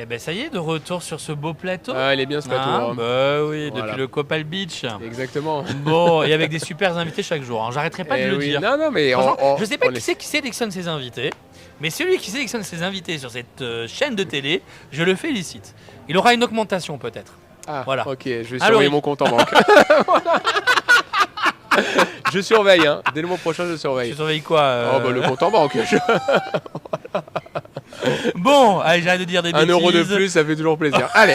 ben ça y est, de retour sur ce beau plateau. Ah, il est bien ce plateau. hein. Bah oui, Voilà. depuis le Copal Beach. Exactement. Bon, et avec des super invités chaque jour. Hein. J'arrêterai pas de Eh le oui. dire. Non, mais Franchement, je sais pas qui c'est qui sélectionne ses invités, mais celui qui sélectionne ses invités sur cette chaîne de télé, je le félicite. Il aura une augmentation peut-être. Ah, Voilà. ok, je vais Alors, surveiller oui. mon compte en banque. Je surveille, hein. Dès le mois prochain, je surveille. Tu surveilles quoi Oh, bah, le compte en banque. Bon, allez, j'arrête de dire des bêtises. 1 euro de plus, ça fait toujours plaisir. Allez.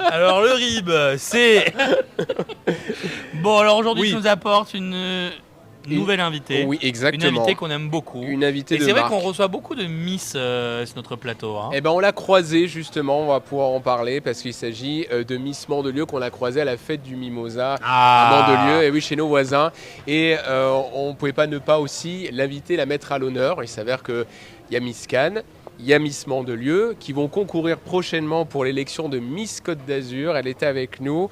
Alors le RIB, c'est... Bon, alors aujourd'hui, Oui. tu nous apportes une nouvelle invitée. Oui, Une exactement. invitée qu'on aime beaucoup. Une invitée Et de c'est vrai marque. qu'on reçoit beaucoup de Miss sur notre plateau. Hein. Eh ben, on l'a croisée justement, on va pouvoir en parler parce qu'il s'agit de Miss Mandelieu qu'on a croisée à la fête du Mimosa à Mandelieu, et oui, chez nos voisins. Et on ne pouvait pas ne pas aussi l'inviter, la mettre à l'honneur. Il s'avère qu'il y a Miss Cannes, il y a Miss Mandelieu qui vont concourir prochainement pour l'élection de Miss Côte d'Azur. Elle était avec nous.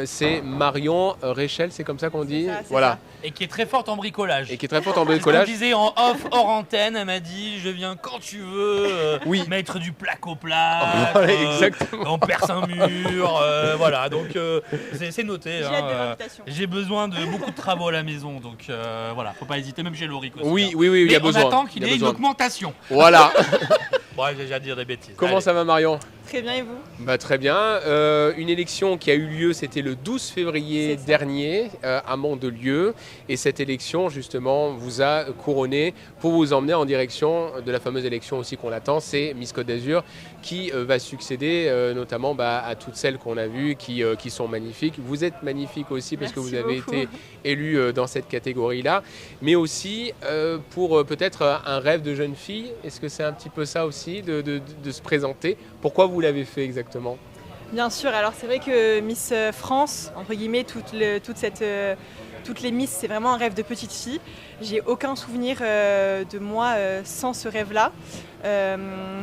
C'est Marion Réchel, c'est comme ça qu'on dit. C'est Voilà. ça. Et qui est très forte en bricolage. Et qui est très forte en Je bricolage. disais en off, hors antenne, elle m'a dit je viens quand tu veux Oui. mettre du plaque au plat, Voilà, exactement. on perce un mur, voilà, donc c'est noté. J'ai hein, hâte de l'invitation. j'ai besoin de beaucoup de travaux à la maison, donc voilà, faut pas hésiter, même chez Loric aussi. Oui, hein. oui, il y a Mais besoin. on attend qu'il Il y a ait une besoin. augmentation. Voilà. Bon, j'ai déjà dire des bêtises. Comment Allez. ça va, Marion? Très bien, et vous? Bah, très bien. Une élection qui a eu lieu, c'était le 12 février C'est ça. dernier à Mandelieu. Et cette élection, justement, vous a couronné pour vous emmener en direction de la fameuse élection aussi qu'on attend, c'est Miss Côte d'Azur, qui va succéder notamment à toutes celles qu'on a vues qui sont magnifiques. Vous êtes magnifique aussi parce que Merci vous avez beaucoup. été élue dans cette catégorie-là. Mais aussi pour peut-être un rêve de jeune fille. Est-ce que c'est un petit peu ça aussi, de se présenter? Pourquoi vous l'avez fait exactement? Bien sûr, alors c'est vrai que Miss France, entre guillemets, toutes les Miss, c'est vraiment un rêve de petite fille. J'ai aucun souvenir de moi sans ce rêve-là.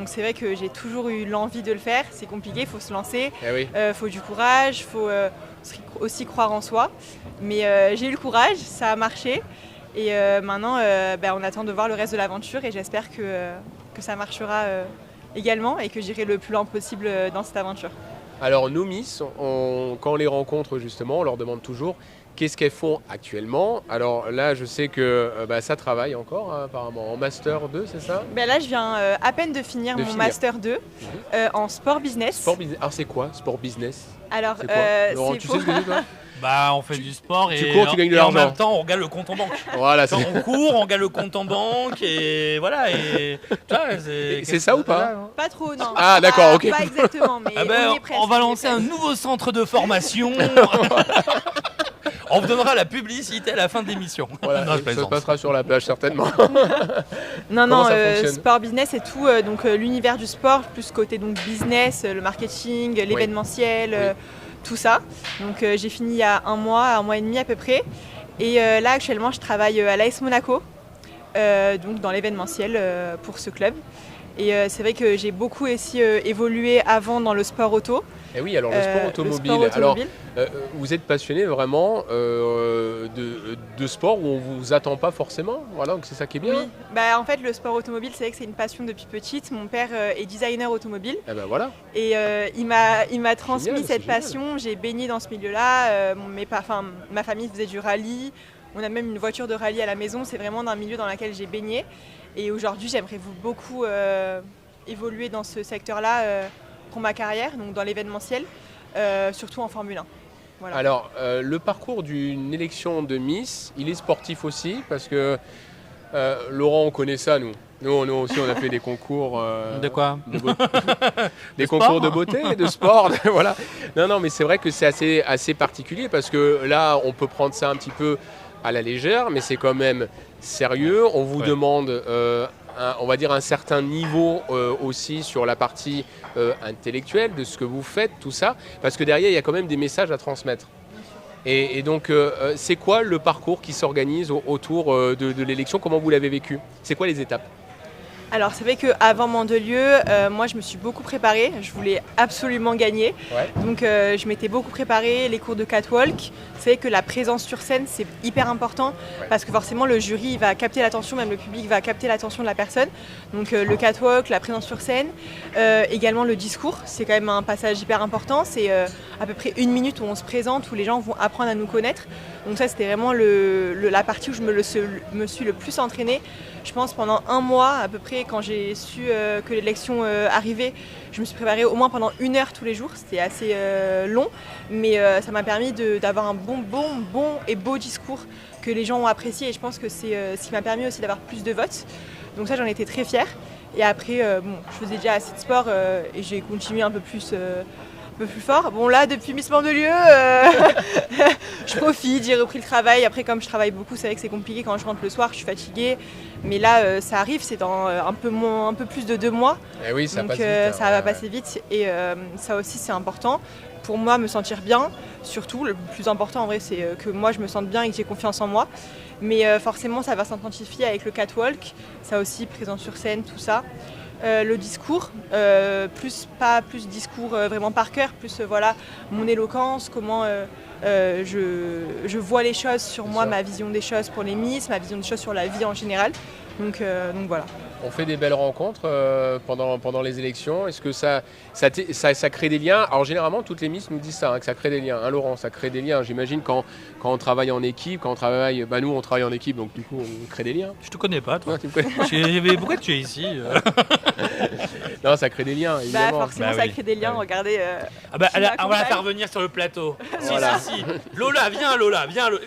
C'est vrai que j'ai toujours eu l'envie de le faire. C'est compliqué, il faut se lancer, Eh oui. faut du courage, il faut aussi croire en soi. Mais j'ai eu le courage, ça a marché. Et maintenant, on attend de voir le reste de l'aventure et j'espère que ça marchera également et que j'irai le plus loin possible dans cette aventure. Alors nos Miss, quand on les rencontre justement, on leur demande toujours qu'est-ce qu'elles font actuellement. Alors là, je sais que ça travaille encore hein, apparemment en Master 2, c'est ça? Là, je viens à peine de finir mon Master 2 en sport business. Sport business. Alors c'est quoi sport business? Alors, C'est quoi Laurent, c'est tu pour- sais ce que c'est toi? Bah, on fait du sport Tu et, cours, tu gagnes de et en l'argent. même temps, on regarde le compte en banque. Voilà, Quand on court, on gagne le compte en banque et voilà. Et, tu vois, c'est ça ou pas? Pas trop, non. Ah, d'accord, ok. Pas exactement, mais Ah ben, on y est presque. on va y est lancer un presque. nouveau centre de formation. On vous donnera la publicité à la fin de l'émission. Voilà, Non, je ça se plaisante. passera sur la plage certainement. Non, Comment non, ça fonctionne sport business et tout, l'univers du sport, plus côté donc business, le marketing, l'événementiel, tout ça. Donc j'ai fini il y a un mois et demi à peu près. Et là actuellement je travaille à l'AS Monaco, donc dans l'événementiel pour ce club. Et c'est vrai que j'ai beaucoup aussi évolué avant dans le sport auto. Et oui, alors le sport automobile. Le sport automobile. Alors, vous êtes passionné vraiment de sport où on vous attend pas forcément. Voilà, donc c'est ça qui est bien. Oui, en fait le sport automobile c'est vrai que c'est une passion depuis petite. Mon père est designer automobile Et ben voilà. et il m'a transmis Génial, c'est cette génial. passion. J'ai baigné dans ce milieu-là. Ma famille faisait du rallye. On a même une voiture de rallye à la maison. C'est vraiment un milieu dans lequel j'ai baigné. Et aujourd'hui j'aimerais beaucoup évoluer dans ce secteur-là pour ma carrière, donc dans l'événementiel, surtout en Formule 1. Voilà. Alors, le parcours d'une élection de Miss, il est sportif aussi, parce que Laurent, on connaît ça, nous. Nous aussi, on a fait des concours. De quoi? Des De concours sport de beauté, de sport, voilà. Non, mais c'est vrai que c'est assez particulier, parce que là, on peut prendre ça un petit peu à la légère, mais c'est quand même sérieux. On vous demande on va dire un certain niveau aussi sur la partie intellectuelle de ce que vous faites, tout ça, parce que derrière il y a quand même des messages à transmettre. Et donc c'est quoi le parcours qui s'organise autour de l'élection? Comment vous l'avez vécu? C'est quoi les étapes? Alors c'est vrai qu'avant Mandelieu, moi je me suis beaucoup préparée, je voulais absolument gagner. Ouais. Donc je m'étais beaucoup préparée, les cours de catwalk. C'est vrai que la présence sur scène c'est hyper important parce que forcément le jury il va capter l'attention, même le public va capter l'attention de la personne. Donc le catwalk, la présence sur scène, également le discours, c'est quand même un passage hyper important. C'est à peu près 1 minute où on se présente, où les gens vont apprendre à nous connaître. Donc ça c'était vraiment la partie où je me suis le plus entraînée. Je pense pendant 1 mois à peu près, quand j'ai su que l'élection arrivait, je me suis préparée au moins pendant 1 heure tous les jours. C'était assez long, mais ça m'a permis d'avoir un bon et beau discours que les gens ont apprécié. Et je pense que c'est ce qui m'a permis aussi d'avoir plus de votes. Donc ça, j'en étais très fière. Et après, je faisais déjà assez de sport et j'ai continué un peu plus fort. Bon là, depuis Miss Mandelieu, je profite, j'ai repris le travail. Après, comme je travaille beaucoup, c'est vrai que c'est compliqué quand je rentre le soir, je suis fatiguée. Mais là, ça arrive, c'est dans un peu plus de 2 mois. Et oui, ça Donc passe vite. ça va passer vite et ça aussi c'est important. Pour moi, me sentir bien, surtout, le plus important en vrai, c'est que moi je me sente bien et que j'ai confiance en moi. Mais forcément, ça va s'intensifier avec le catwalk, ça aussi, présence sur scène, tout ça. Le discours, pas plus discours vraiment par cœur, plus voilà mon éloquence, comment je vois les choses sur moi, ma vision des choses pour les Miss, ma vision des choses sur la vie en général. Donc voilà. On fait des belles rencontres pendant les élections. Est-ce que ça crée des liens? Alors généralement, toutes les Miss nous disent ça, hein, que ça crée des liens. Hein, Laurent, ça crée des liens. J'imagine quand on travaille en équipe, nous on travaille en équipe, donc du coup on crée des liens. Je te connais pas, toi. Ouais, tu me connais. Mais pourquoi tu es ici Non, ça crée des liens, évidemment. Forcément, ça crée des liens. Regardez. on va la faire venir sur le plateau. Voilà. Si. Lola, viens Lola. Viens Lola.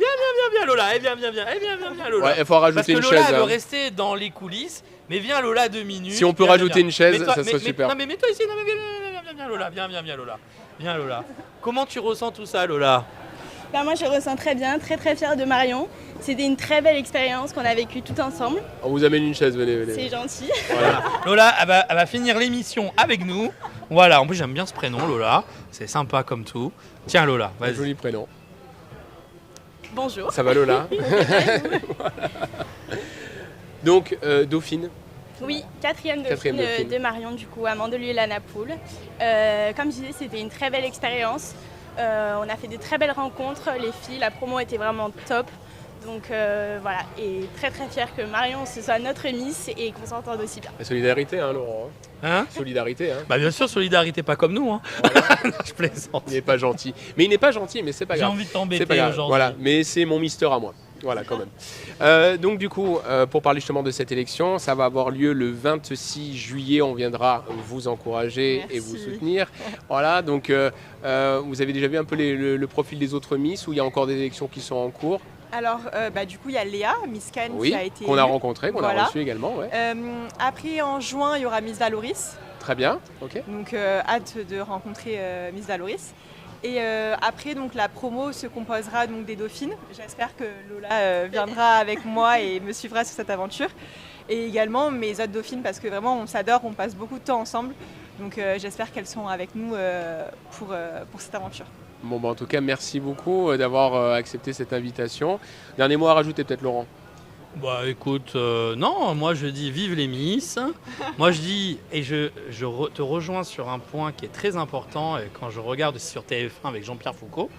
Viens Lola. Ouais, il faut rajouter une Parce que Lola chaise. veut Hein. rester dans les coulisses. Mais viens Lola 2 minutes. Si on peut rajouter une chaise, ça serait super. Non mais mets-toi ici, non mais viens Lola, viens Lola. Viens Lola. Comment tu ressens tout ça Lola? Moi je ressens très bien, très fière de Marion. C'était une très belle expérience qu'on a vécue tout ensemble. On vous amène une chaise, venez. C'est gentil. Voilà. Lola, elle va finir l'émission avec nous. Voilà, en plus j'aime bien ce prénom Lola. C'est sympa comme tout. Tiens Lola, Un vas-y. joli prénom. Bonjour. Ça va Lola? Voilà. Donc, Dauphine. Oui, quatrième Dauphine. de Marion, du coup, à Mandelieu-la-Napoule. Comme je disais, c'était une très belle expérience. On a fait de très belles rencontres. Les filles, la promo était vraiment top. Donc voilà, et très fière que Marion ce soit notre Miss et qu'on s'entende aussi bien. La solidarité, hein, Laurent. Hein? Solidarité, hein. Bah bien sûr, solidarité, pas comme nous. Hein. Je plaisante. Il n'est pas gentil. Mais il n'est pas gentil, mais c'est pas J'ai grave. envie de C'est pas t'embêter grave. aujourd'hui. Voilà, mais c'est mon mister à moi. Voilà, quand même. Donc du coup, pour parler justement de cette élection, ça va avoir lieu le 26 juillet. On viendra vous encourager et vous soutenir. Voilà, donc vous avez déjà vu un peu le profil des autres Miss, où il y a encore des élections qui sont en cours. Alors du coup il y a Léa, Miss Cannes Oui, qui a été qu'on a élue. rencontré, qu'on a reçu également. Ouais. Après en juin il y aura Miss Valoris. Très bien, ok. Donc hâte de rencontrer Miss Valoris. Et après donc la promo se composera donc des dauphines. J'espère que Lola viendra avec moi et me suivra sur cette aventure. Et également mes autres dauphines parce que vraiment on s'adore, on passe beaucoup de temps ensemble. Donc j'espère qu'elles sont avec nous pour cette aventure. Bon, en tout cas, merci beaucoup d'avoir accepté cette invitation. Dernier mot à rajouter peut-être, Laurent? Bah écoute, non, moi je dis vive les Miss. Moi je dis, et te rejoins sur un point qui est très important, et quand je regarde sur TF1 avec Jean-Pierre Foucault,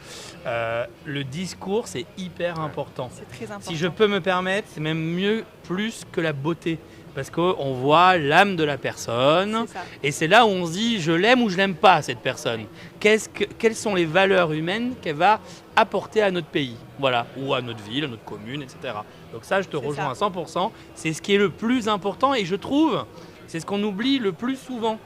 le discours c'est hyper important. C'est très important. Si je peux me permettre, c'est même mieux plus que la beauté. Parce qu'on voit l'âme de la personne, C'est ça. et c'est là où on se dit je l'aime ou je l'aime pas cette personne. Quelles sont les valeurs humaines qu'elle va apporter à notre pays, voilà, ou à notre ville, à notre commune, etc. Donc ça, je te rejoins à 100%. C'est ce qui est le plus important, et je trouve, c'est ce qu'on oublie le plus souvent.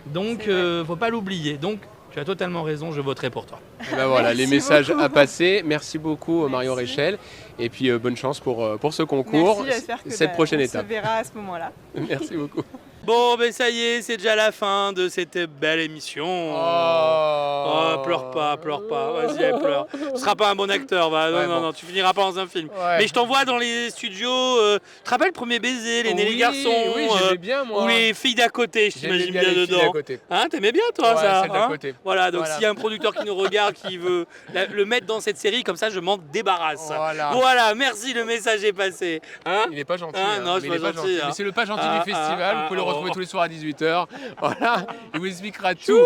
Donc, faut pas l'oublier. Donc, tu as totalement raison, je voterai pour toi. Et ben voilà, les messages beaucoup. à passer. Merci beaucoup Marion Réchel. Et puis bonne chance pour ce concours. Merci, j'espère que cette prochaine on étape. se verra à ce moment-là. Merci beaucoup. Bon, ben ça y est, c'est déjà la fin de cette belle émission. Oh, pleure pas. Vas-y, pleure. Tu seras pas un bon acteur, va. Non, tu finiras pas dans un film. Ouais. Mais je t'envoie dans les studios. Tu te rappelles le premier baiser, les nés les garçons, Oui, j'aimais bien moi. ou les filles d'à côté, je t'imagine bien les filles dedans. d'à côté. Hein, t'aimais bien toi ça, celle d'à côté. Voilà, donc s'il y a un producteur qui nous regarde, qui veut le mettre dans cette série, comme ça je m'en débarrasse. Voilà, merci, le message est passé. Hein, il est pas gentil. Non, je suis pas gentil. Mais c'est le pas gentil du festival. Vous pouvez le retrouver tous les soirs à 18h. Voilà, il vous expliquera tout.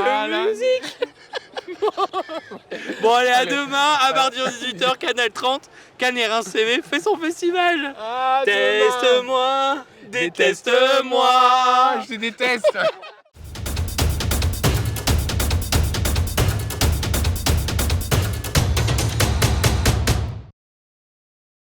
La musique. Bon, allez, à demain, à partir de 18h, Canal 30, Canet-Reims CV fait son festival. Teste-moi, déteste-moi. Je te déteste.